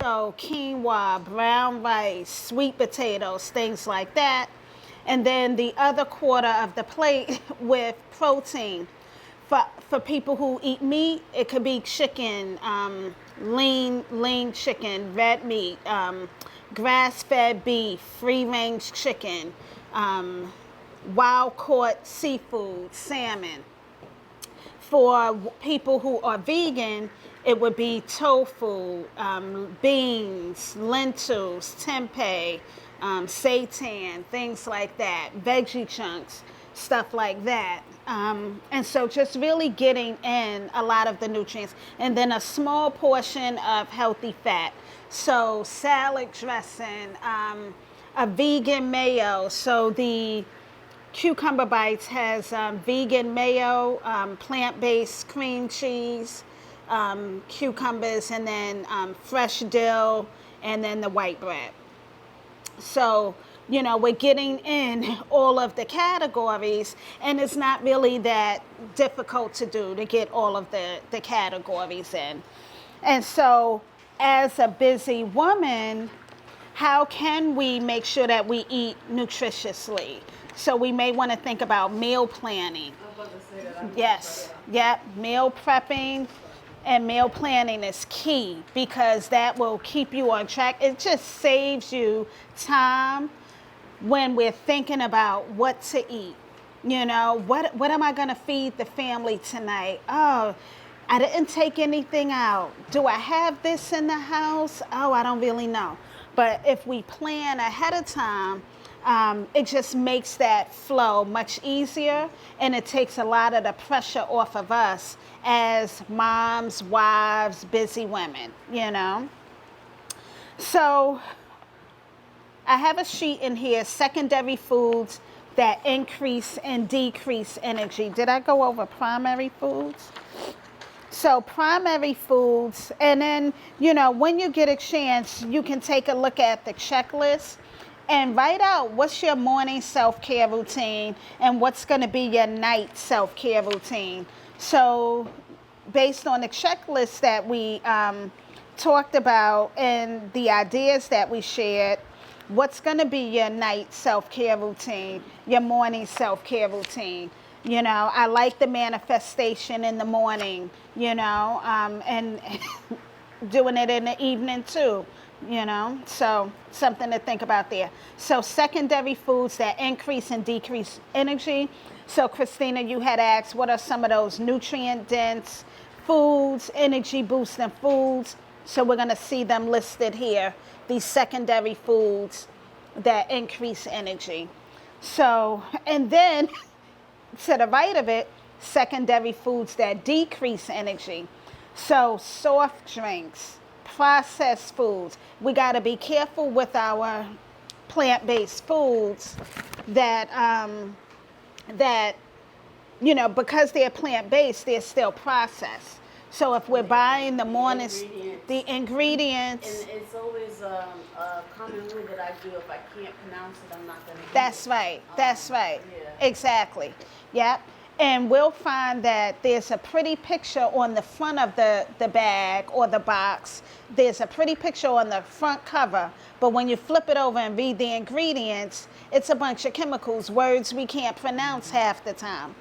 So quinoa, brown rice, sweet potatoes, things like that. And then the other quarter of the plate with protein. For people who eat meat, it could be chicken, lean chicken, red meat, grass-fed beef, free-range chicken, wild-caught seafood, salmon. For people who are vegan, it would be tofu, beans, lentils, tempeh, seitan, things like that, veggie chunks, stuff like that. And so just really getting in a lot of the nutrients. And then a small portion of healthy fat. So salad dressing, a vegan mayo. So the Cucumber Bites has vegan mayo, plant-based cream cheese, cucumbers, and then fresh dill, and then the white bread. So, we're getting in all of the categories, and it's not really that difficult to do to get all of the categories in. And so, as a busy woman, how can we make sure that we eat nutritiously? So we may want to think about meal planning. Yes, yep, meal prepping and meal planning is key because that will keep you on track. It just saves you time when we're thinking about what to eat. What am I going to feed the family tonight? Oh, I didn't take anything out. Do I have this in the house? Oh, I don't really know. But if we plan ahead of time, it just makes that flow much easier, and it takes a lot of the pressure off of us as moms, wives, busy women, So I have a sheet in here, secondary foods that increase and decrease energy. Did I go over primary foods? So primary foods, and then, when you get a chance, you can take a look at the checklist and write out what's your morning self-care routine and what's going to be your night self-care routine. So based on the checklist that we talked about and the ideas that we shared, what's going to be your night self-care routine, your morning self-care routine? I like the manifestation in the morning, and doing it in the evening too, so something to think about there. So secondary foods that increase and decrease energy. So Christina, you had asked what are some of those nutrient dense foods, energy boosting foods. So we're going to see them listed here, these secondary foods that increase energy. So, and then to the right of it, secondary foods that decrease energy. So soft drinks, processed foods. We got to be careful with our plant-based foods that because they're plant-based, they're still processed. So if we're buying the morning, the ingredients. And it's always a common rule that I do. If I can't pronounce it, I'm not going to. That's right. That's right. Yeah. Exactly. Yep. And we'll find that there's a pretty picture on the front of the bag or the box. There's a pretty picture on the front cover. But when you flip it over and read the ingredients, it's a bunch of chemicals, words we can't pronounce half the time.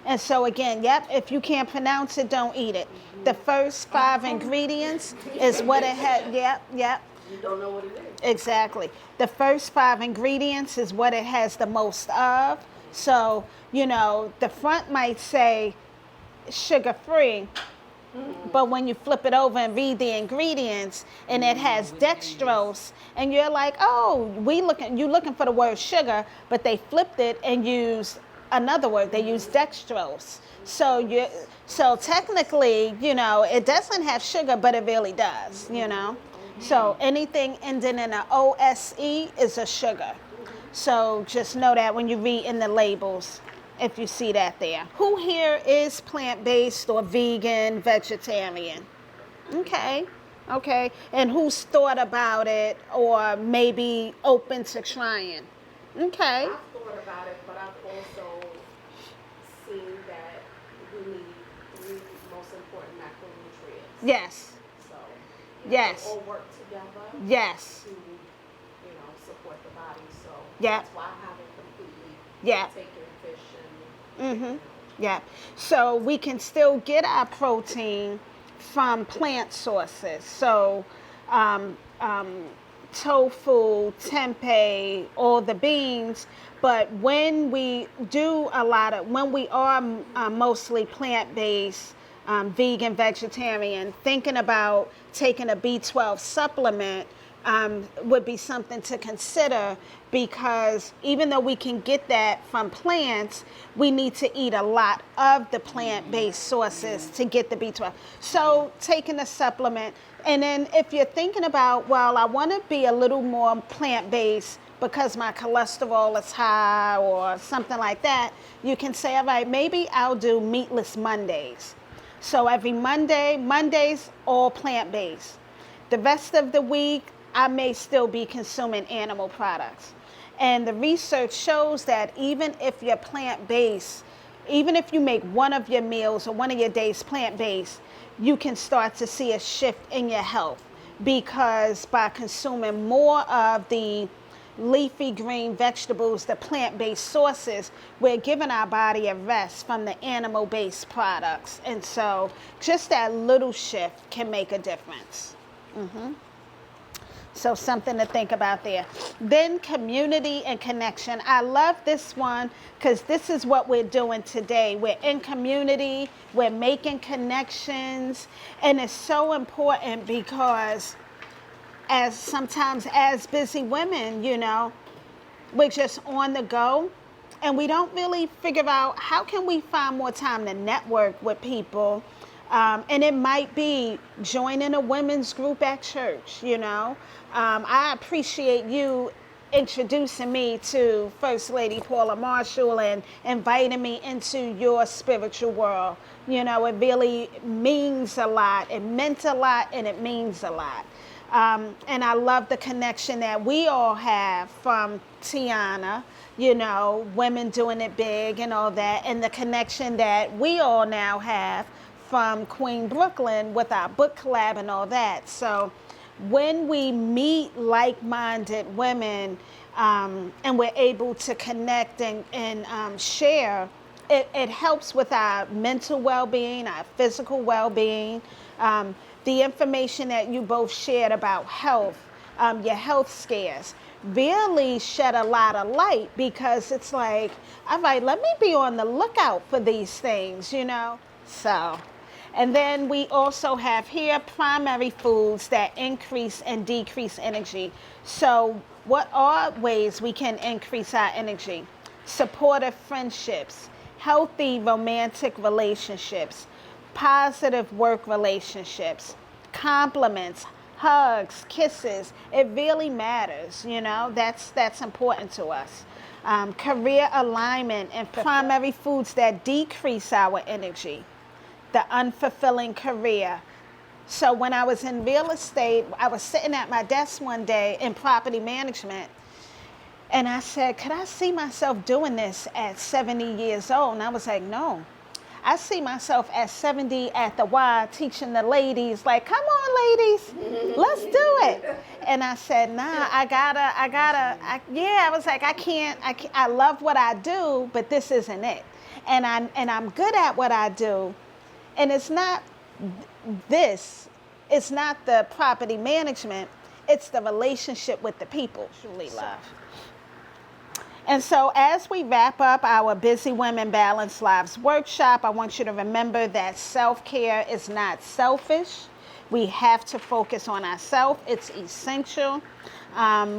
And so again, if you can't pronounce it, don't eat it. The first 5 ingredients is what it had. Yep. You don't know what it is. Exactly. The first 5 ingredients is what it has the most of. So, the front might say sugar-free, but when you flip it over and read the ingredients, and it has dextrose, and you're like, oh, you looking for the word sugar, but they flipped it and used another word. They used dextrose. So technically, it doesn't have sugar, but it really does, So anything ending in an OSE is a sugar. So just know that when you read in the labels, if you see that there. Who here is plant-based or vegan, vegetarian? Okay. And who's thought about it or maybe open to trying? Okay. I've thought about it, but I've also seen that we need 3 most important macronutrients. Yes. So, Yes. They all work together Yes. to, support the body. So Yeah. that's why I haven't completely Yeah. taken fish Mm-hmm. Yeah. So we can still get our protein from plant sources. So um, um, tofu, tempeh, all the beans. But when we do when we are mostly plant-based, vegan, vegetarian, thinking about taking a B12 supplement would be something to consider, because even though we can get that from plants, we need to eat a lot of the plant-based sources to get the B12. So taking a supplement, and then if you're thinking about, well, I want to be a little more plant-based because my cholesterol is high or something like that, you can say, all right, maybe I'll do meatless Mondays. So every Mondays, all plant-based. The rest of the week, I may still be consuming animal products. And the research shows that even if you're plant-based, even if you make one of your meals or one of your days plant-based, you can start to see a shift in your health, because by consuming more of the leafy green vegetables, the plant-based sources, we're giving our body a rest from the animal-based products. And so just that little shift can make a difference. So something to think about there. Then community and connection. I love this one because this is what we're doing today. We're in community, we're making connections, and it's so important because sometimes as busy women, we're just on the go, and we don't really figure out how can we find more time to network with people. And it might be joining a women's group at church, I appreciate you introducing me to First Lady Paula Marshall and inviting me into your spiritual world. It really means a lot. It meant a lot, and it means a lot. And I love the connection that we all have from Tiana, women doing it big and all that, and the connection that we all now have from Queen Brooklyn with our book collab and all that. So when we meet like-minded women and we're able to connect and share, it helps with our mental well-being, our physical well-being. The information that you both shared about health, your health scares, really shed a lot of light, because it's like, all right, let me be on the lookout for these things, So, and then we also have here primary foods that increase and decrease energy. So what are ways we can increase our energy? Supportive friendships, healthy romantic relationships, positive work relationships, compliments, hugs, kisses. It really matters, that's important to us. Career alignment and primary foods that decrease our energy. The unfulfilling career. So when I was in real estate, I was sitting at my desk one day in property management, and I said, could I see myself doing this at 70 years old? And I was like, no. I see myself at 70 at the Y teaching the ladies, like, come on, ladies, let's do it. And I said, nah, I was like, I love what I do, but this isn't it. And I'm good at what I do. And it's not it's not the property management, it's the relationship with the people truly love. And so as we wrap up our Busy Women Balanced Lives workshop, I want you to remember that self-care is not selfish. We have to focus on ourselves. It's essential.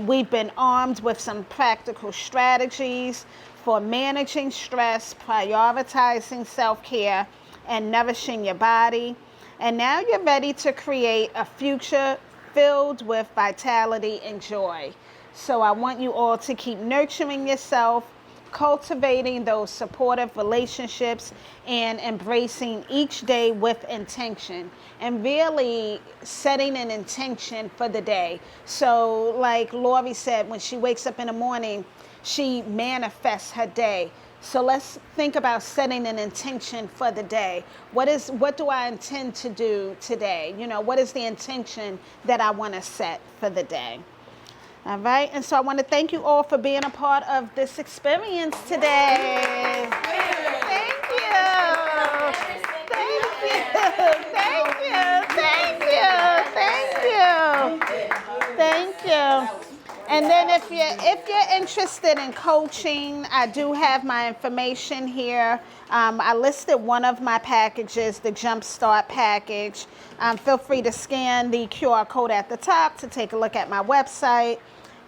We've been armed with some practical strategies for managing stress, prioritizing self-care, and nourishing your body. And now you're ready to create a future filled with vitality and joy. So I want you all to keep nurturing yourself, cultivating those supportive relationships, and embracing each day with intention, and really setting an intention for the day. So like Lori said, when she wakes up in the morning, she manifests her day. So let's think about setting an intention for the day. What do I intend to do today? What is the intention that I want to set for the day? All right, and so I want to thank you all for being a part of this experience today. Thank you. Thank you. Thank you. Thank you. Thank you. Thank you. And then if you're interested in coaching, I do have my information here. I listed one of my packages, the Jumpstart package. Feel free to scan the QR code at the top to take a look at my website.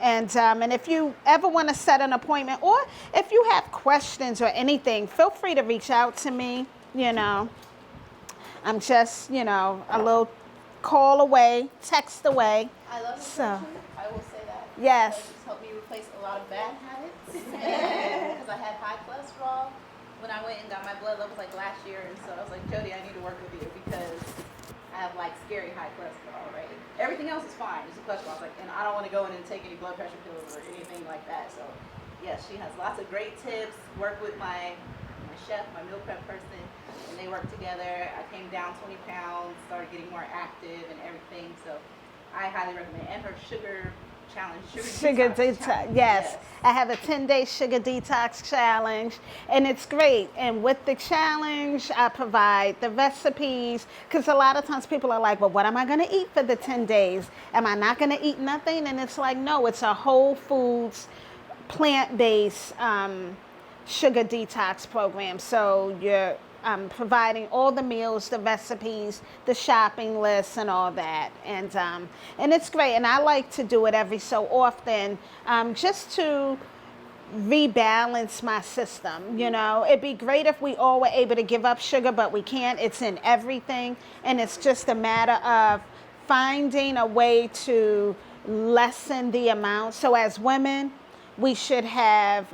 And if you ever want to set an appointment, or if you have questions or anything, feel free to reach out to me. I'm just, a little call away, text away. I love the So, I will say that. yes. It's helped me replace a lot of bad habits because I had high cholesterol when I went and got my blood levels like last year, and so I was like, Jody, I need to work with you because I have like scary high cholesterol, right? Everything else is fine, just the cholesterol. I was like, and I don't want to go in and take any blood pressure pills or anything like that. So, yes, she has lots of great tips. Work with my chef, my meal prep person, and they work together. I came down 20 pounds, started getting more active and everything. So, I highly recommend it. And her sugar challenge, Sugar detox, yes. I have a 10-day sugar detox challenge, and it's great. And with the challenge, I provide the recipes, because a lot of times people are like, well, what am I going to eat for the 10 days? Am I not going to eat nothing? And it's like, no, it's a whole foods, plant-based sugar detox program. So you're providing all the meals, the recipes, the shopping lists, and all that, and it's great. And I like to do it every so often, just to rebalance my system. It'd be great if we all were able to give up sugar, but we can't. It's in everything, and it's just a matter of finding a way to lessen the amount. So as women, we should have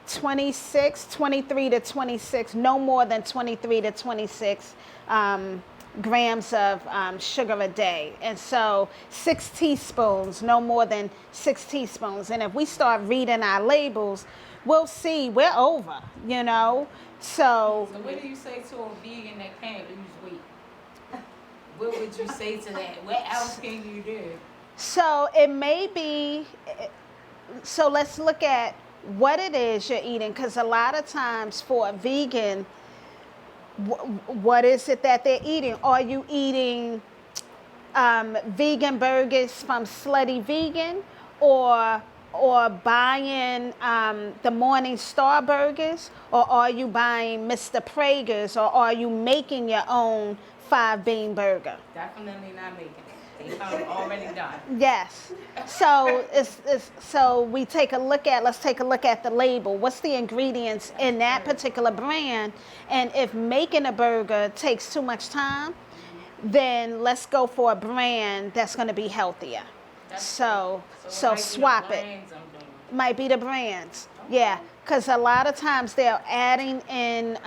23 to 26, no more than 23 to 26 grams of sugar a day. And so 6 teaspoons, no more than 6 teaspoons. And if we start reading our labels, we'll see we're over, So what do you say to a vegan that can't lose weight? What would you say to that? What else can you do? So it may be, so let's look at what it is you're eating, because a lot of times for a vegan, what is it that they're eating? Are you eating vegan burgers from Slutty Vegan, or buying the Morning Star burgers, or are you buying Mr. Prager's, or are you making your own 5-bean burger? Definitely not making it. They come already done. Yes. So so let's take a look at the label. What's the ingredients in that particular brand? And if making a burger takes too much time, then let's go for a brand that's going to be healthier. So swap it. Might be the brands. Yeah, because a lot of times they're adding in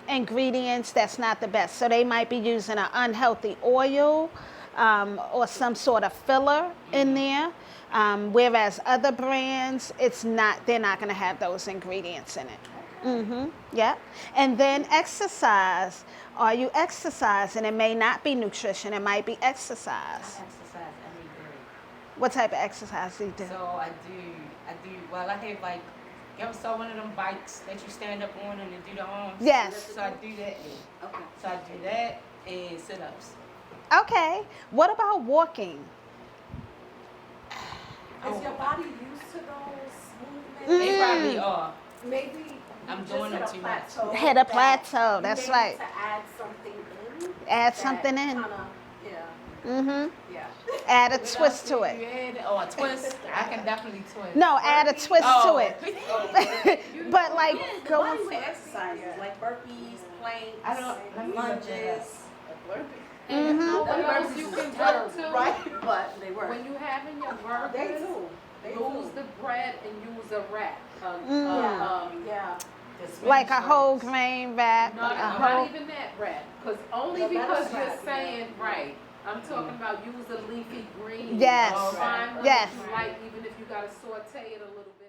ingredients that's not the best. So they might be using an unhealthy oil, or some sort of filler in there, whereas other brands, they're not going to have those ingredients in it. Yeah. And then exercise. Are you exercising? It may not be nutrition. It might be exercise. I exercise every day. What type of exercise do you do? So I do. Well, I have like, you ever saw one of them bikes that you stand up on and do the arms? Yes. So I do that. Okay. So I do that and sit-ups. Okay. What about walking? Is your body used to those movements? They probably are. Maybe I'm just doing hit them a too much. plateau Hit a that plateau, you that's may right. need to add something in. Add that something in. kinda, yeah. Yeah. Add a What twist else to do you it. add? Oh, a twist. I can definitely twist. No, add a twist Oh. to it. But like going Body weight exercises like burpees, planks, I don't- let me look that lunges. And what else you can do too, Right, but they work. when you having your They burgers, do. They use do. the bread and use a wrap. Yeah. like a whole grain wrap. Not, a not whole, even that wrap, because only The because lettuce you're wrap, saying right. I'm talking about use a leafy green. Yes. Find one Yes. that you like, even if you gotta saute it a little bit.